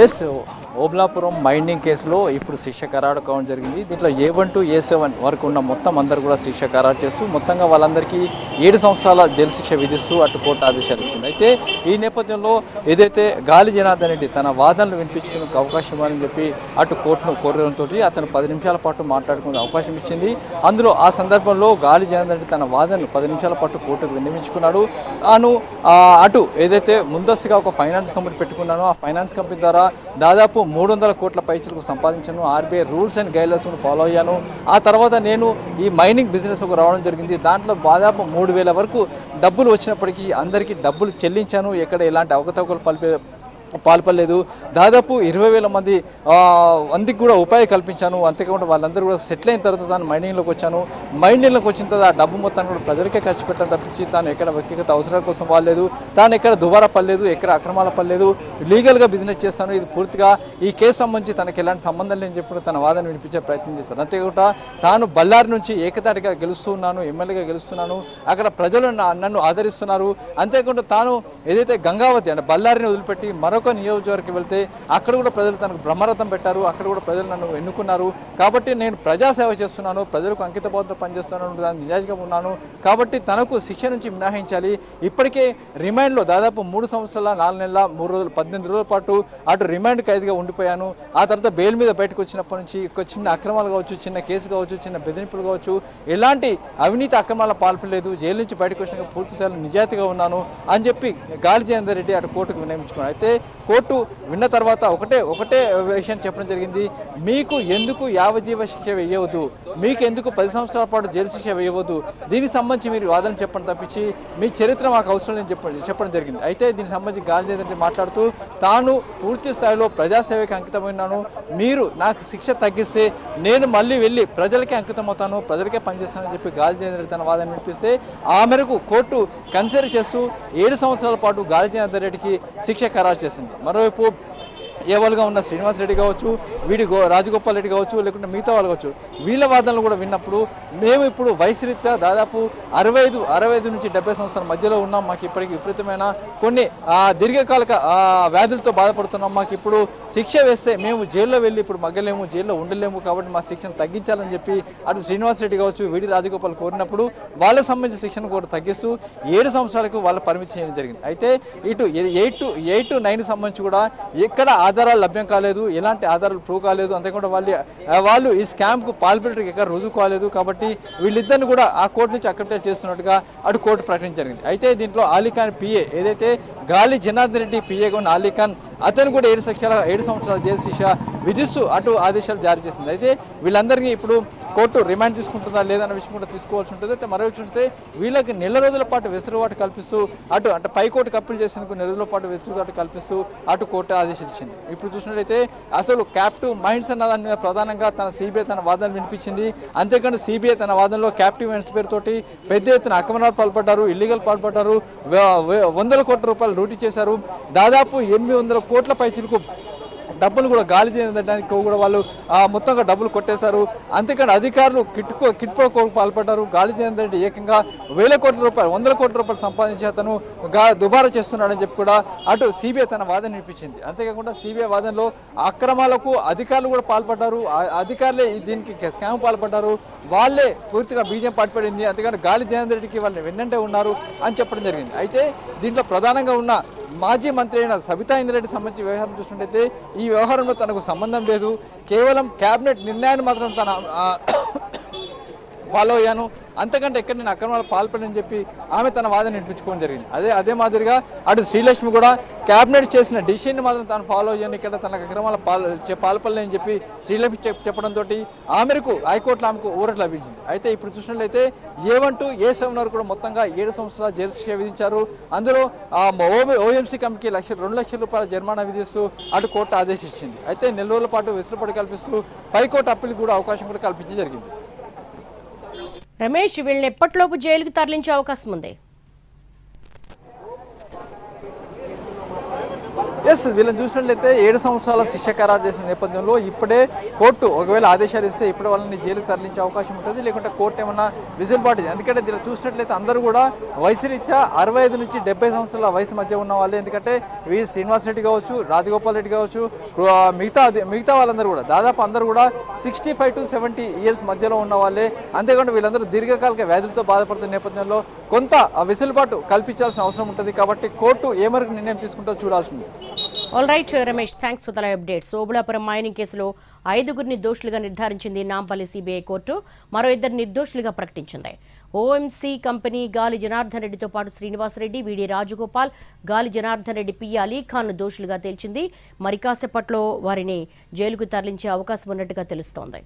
Yes Oblapuram mining కేసులో ఇప్పుడు శిక్ష ఖరారు కావడం జరిగింది. దీంట్లో A1 to A7 వరకు ఉన్న మొత్తం అందరూ కూడా శిక్ష ఖరారు చేస్తూ మొత్తంగా వాళ్ళందరికీ 7 సంవత్సరాల జైలు శిక్ష విధిస్తూ అటు కోర్టు ఆదేశాలు ఇచ్చింది. అయితే ఈ నేపథ్యంలో ఏదైతే గాలి జనార్దన్ రెడ్డి తన వాదనలు వినిపించుకునే అవకాశం ఇవ్వాలని చెప్పి అటు కోర్టును కోరడంతో అతను 10 నిమిషాల పాటు మాట్లాడుకునే అవకాశం ఇచ్చింది. అందులో ఆ సందర్భంలో గాలి జనార్దన్ రెడ్డి తన వాదనలు 10 నిమిషాల పాటు కోర్టుకు విన్నవించుకున్నాడు. తాను అటు ఏదైతే ముందస్తుగా ఒక ఫైనాన్స్ కంపెనీ పెట్టుకున్నానో ఆ ఫైనాన్స్ కంపెనీ ద్వారా దాదాపు 300 కోట్ల పైసలకు సంపాదించాను. RBI రూల్స్ అండ్ గైడ్లైన్స్ను ఫాలో అయ్యాను. ఆ తర్వాత నేను ఈ మైనింగ్ బిజినెస్కు రావడం జరిగింది. దాంట్లో దాదాపు 3,000 వరకు డబ్బులు వచ్చినప్పటికీ అందరికీ డబ్బులు చెల్లించాను. ఎక్కడ ఎలాంటి అవకతవకలు పాల్పడలేదు. దాదాపు 20,000 మందికి కూడా ఉపాధి కల్పించాను. అంతేకాకుండా వాళ్ళందరూ కూడా సెటిల్ అయిన తర్వాత తాను మైనింగ్లోకి వచ్చాను. మైనింగ్లోకి వచ్చిన తర్వాత ఆ డబ్బు మొత్తాన్ని కూడా ప్రజలకే ఖర్చు పెట్టడం తప్పించి తాను ఎక్కడ వ్యక్తిగత అవసరాల కోసం వాడలేదు. తాను ఎక్కడ దుబారా పడలేదు, ఎక్కడ అక్రమాల పడలేదు. లీగల్గా బిజినెస్ చేస్తాను. ఇది పూర్తిగా ఈ కేసు సంబంధించి తనకి ఎలాంటి సంబంధం లేని చెప్పి తన వాదన వినిపించే ప్రయత్నం చేస్తాను. అంతేకాకుండా తాను బళ్ళారి నుంచి ఏకతాటిగా గెలుస్తున్నాను, ఎమ్మెల్యేగా గెలుస్తున్నాను. అక్కడ ప్రజలు నన్ను ఆదరిస్తున్నారు. అంతేకాకుండా తాను ఏదైతే గంగావతి అంటే బళ్ళారిని వదిలిపెట్టి మరొక నియోజకవర్గం వెళ్తే అక్కడ కూడా ప్రజలు తనకు బ్రహ్మరథం పెట్టారు. అక్కడ కూడా ప్రజలు నన్ను ఎన్నుకున్నారు. కాబట్టి నేను ప్రజాసేవ చేస్తున్నాను, ప్రజలకు అంకితభావంతో పనిచేస్తున్నాను, దాని నిజాయితీగా ఉన్నాను. కాబట్టి తనకు శిక్ష నుంచి మినహాయించాలి. ఇప్పటికే రిమాండ్లో దాదాపు 3 సంవత్సరాల 4 నెలల 3 రోజులు 18 రోజుల పాటు అటు రిమాండ్ ఖైదీగా ఉండిపోయాను. ఆ తర్వాత బెయిల్ మీద బయటకు వచ్చినప్పటి నుంచి ఒక చిన్న అక్రమాలు కావచ్చు, చిన్న కేసు కావచ్చు, చిన్న బెదిరింపులు కావచ్చు, ఎలాంటి అవినీతి అక్రమాల పాల్పడలేదు. జైలు నుంచి బయటకు వచ్చినాక పూర్తి స్థాయిలో నిజాయితీగా ఉన్నాను అని చెప్పి గాలి జనార్దన్ రెడ్డి అటు కోర్టుకు విన్నవించుకున్నాడు. అయితే కోర్టు విన్న తర్వాత ఒకటే విషయం చెప్పడం జరిగింది. మీకు ఎందుకు యావజ్జీవ శిక్ష వేయవద్దు, మీకు ఎందుకు 10 సంవత్సరాల పాటు జైలు శిక్ష వేయవద్దు, దీనికి సంబంధించి మీరు వాదన చెప్పడం తప్పించి మీ చరిత్ర మాకు అవసరం లేని చెప్పడం జరిగింది. అయితే దీనికి సంబంధించి గాలి జనార్దన్ రెడ్డి మాట్లాడుతూ తాను పూర్తి స్థాయిలో ప్రజాసేవకి అంకితమైనాను. మీరు నాకు శిక్ష తగ్గిస్తే నేను మళ్ళీ వెళ్ళి ప్రజలకే అంకితం అవుతాను, ప్రజలకే పనిచేస్తానని చెప్పి గాలి జనార్దన్ రెడ్డి తన వాదన వినిపిస్తే ఆ మేరకు కోర్టు కన్సిడర్ చేస్తూ 7 సంవత్సరాల పాటు గాలి జనార్దన్ రెడ్డికి శిక్ష ఖరారు చేసింది. మరోవైపు ఏవాళ్ళుగా ఉన్న శ్రీనివాస్ రెడ్డి కావచ్చు, రాజగోపాల్ రెడ్డి కావచ్చు, లేకుంటే మిగతా వాళ్ళు కావచ్చు, వీళ్ళ వాదనలు కూడా విన్నప్పుడు మేము ఇప్పుడు వయసు రీత్యా దాదాపు 65 నుంచి 70 సంవత్సరాల మధ్యలో ఉన్నాం. మాకు ఇప్పటికి విపరీతమైన కొన్ని దీర్ఘకాలిక వ్యాధులతో బాధపడుతున్నాం. మాకు ఇప్పుడు శిక్ష వేస్తే మేము జైల్లో వెళ్ళి ఇప్పుడు మగ్గలేము, జైల్లో ఉండలేము. కాబట్టి మా శిక్షను తగ్గించాలని చెప్పి అటు శ్రీనివాస్ రెడ్డి కావచ్చు, రాజగోపాల్ కోరినప్పుడు వాళ్ళకి సంబంధించిన శిక్షను కూడా తగ్గిస్తూ 7 సంవత్సరాలకు వాళ్ళ పరిమితి చేయడం జరిగింది. అయితే ఇటు 8 to 9 సంబంధించి కూడా ఎక్కడ ఆధారాలు లభ్యం కాలేదు, ఎలాంటి ఆధారాలు ప్రూవ్ కాలేదు. అంతేకాకుండా వాళ్ళు ఈ స్కామ్కు పాల్పడేటికి ఎక్కడ రుజువు కాలేదు. కాబట్టి వీళ్ళిద్దరిని కూడా ఆ కోర్టు నుంచి అక్సెప్ట్ చేస్తున్నట్టుగా అటు కోర్టు ప్రకటించడం. అయితే దీంట్లో అలీఖాన్ PA ఏదైతే గాలి జనార్దన్ రెడ్డి PAగా ఉన్న అలీఖాన్ అతను కూడా 7 సంవత్సరాల జైలు శిక్ష విధిస్తూ అటు ఆదేశాలు జారీ చేసింది. అయితే వీళ్ళందరికీ ఇప్పుడు కోర్టు రిమాండ్ తీసుకుంటుందా లేదన్న విషయం కూడా తీసుకోవాల్సి ఉంటుంది. అయితే మరో విషయం చూస్తే వీళ్ళకి నెల రోజుల పాటు వెసులుబాటు కల్పిస్తూ అంటే పైకోర్టుకు అప్పీల్ చేసేందుకు నెల రోజుల పాటు వెసులుబాటు కల్పిస్తూ అటు కోర్టు ఆదేశాలు ఇచ్చింది. ఇప్పుడు చూసినట్లయితే అసలు క్యాప్టివ్ మైండ్స్ అన్న దాని మీద ప్రధానంగా CBI తన వాదనలు వినిపించింది. అంతేకాని CBI తన వాదనలో క్యాప్టివ్ మైండ్స్ పేరుతోటి పెద్ద ఎత్తున అక్రమాలు పాల్పడ్డారు, ఇల్లీగల్ పాల్పడ్డారు, 100 కోట్ల రూపాయలు లూటీ చేశారు. దాదాపు 800 కోట్ల పైసలకు డబ్బులు కూడా గాలి చేయడానికి కూడా వాళ్ళు మొత్తంగా డబ్బులు కొట్టేశారు. అంతేకాని అధికారులు కిట్పో పాల్పడ్డారు. గాలి జనార్దన్ ఏకంగా 1,000 కోట్ల రూపాయలు 100 కోట్ల రూపాయలు సంపాదించి అతను దుబారా చేస్తున్నాడని చెప్పి కూడా అటు CBI తన వాదన వినిపించింది. అంతేకాకుండా CBI వాదనలో అక్రమాలకు అధికారులు కూడా పాల్పడ్డారు, అధికారులే దీనికి స్కామ్ పాల్పడ్డారు, వాళ్ళే పూర్తిగా బీజేపీ పాటుపడింది. అంతేకాని గాలి జనార్దన్ రెడ్డికి వాళ్ళని వెన్నంటే ఉన్నారు అని చెప్పడం జరిగింది. అయితే దీంట్లో ప్రధానంగా ఉన్న మాజీ మంత్రి అయిన సబితా ఇంద్రారెడ్డి సంబంధించి వ్యవహారం చూసినట్టయితే ఈ వ్యవహారంలో తనకు సంబంధం లేదు, కేవలం కేబినెట్ నిర్ణయాన్ని మాత్రం తన ఫాలో అయ్యాను, అంతకంటే ఎక్కడ నేను అక్రమాలు పాల్పడని చెప్పి ఆమె తన వాదన వినిపించుకోవడం జరిగింది. అదే మాదిరిగా అటు శ్రీలక్ష్మి కూడా క్యాబినెట్ చేసిన డిసిషన్ మాత్రం తాను ఫాలో అయ్యాను, ఇక్కడ తనకు అక్రమాలు పాల్పడలేని చెప్పి శ్రీలక్ష్మి చెప్పడంతో ఆ మేరకు హైకోర్టులో ఆమెకు ఊరట లభించింది. అయితే ఇప్పుడు చూసినట్లయితే A1 to A7 వరకు కూడా మొత్తంగా 7 సంవత్సరాల జైలు శిక్ష విధించారు. అందులో OMC కంపెనీకి 2 లక్షల రూపాయల జరిమానా విధిస్తూ అటు కోర్టు ఆదేశించింది. అయితే నెల రోజుల పాటు వెసులుబాటు కల్పిస్తూ పైకోర్టు అప్పీల్ కూడా అవకాశం కూడా కల్పించడం జరిగింది. రమేష్, వీళ్ళని ఎప్పటిలోపు జైలుకు తరలించే అవకాశం ఉంది? ఎస్, వీళ్ళని చూసినట్లయితే 7 సంవత్సరాల శిక్ష ఖరారు చేసిన నేపథ్యంలో ఇప్పుడే కోర్టు ఒకవేళ ఆదేశాలు ఇస్తే ఇప్పుడే వాళ్ళని జైలుకు తరలించే అవకాశం ఉంటుంది, లేకుంటే కోర్టు ఏమన్నా విజిల్బాటు. ఎందుకంటే దీన్ని చూసినట్లయితే అందరూ కూడా వయసు రీత్యా 65 నుంచి 70 సంవత్సరాల వయసు మధ్య ఉన్న వాళ్ళే. ఎందుకంటే శ్రీనివాస్ రెడ్డి కావచ్చు, రాజగోపాల్ రెడ్డి కావచ్చు, మిగతా వాళ్ళందరూ కూడా దాదాపు అందరూ కూడా 65 to 70 ఇయర్స్ మధ్యలో ఉన్న వాళ్ళే. అంతేకాకుండా వీళ్ళందరూ దీర్ఘకాలిక వ్యాధులతో బాధపడుతున్న నేపథ్యంలో కొంత వెసులుబాటు కల్పించాల్సిన అవసరం ఉంటుంది. కాబట్టి కోర్టు ఏ మేరకు నిర్ణయం తీసుకుంటో చూడాల్సింది. All right Ramesh, thanks for the updates. Obulapuram mining కేసులో 5గురిని నిర్దోషులుగా నిర్ధారించింది నాంపల్లి సిబిఐ కోర్టు. మరో 2 నిర్దోషులుగా ప్రకటించింది. ఓఎంసీ కంపెనీ గాలి జనార్దన్ రెడ్డితో పాటు శ్రీనివాస్ రెడ్డి, వీడి రాజగోపాల్, గాలి జనార్దన్ రెడ్డి, పి అలీఖాన్ను దోషులుగా తేల్చింది. మరి కాసేపట్లో వారిని జైలుకు తరలించే అవకాశం ఉన్నట్టుగా తెలుస్తోంది.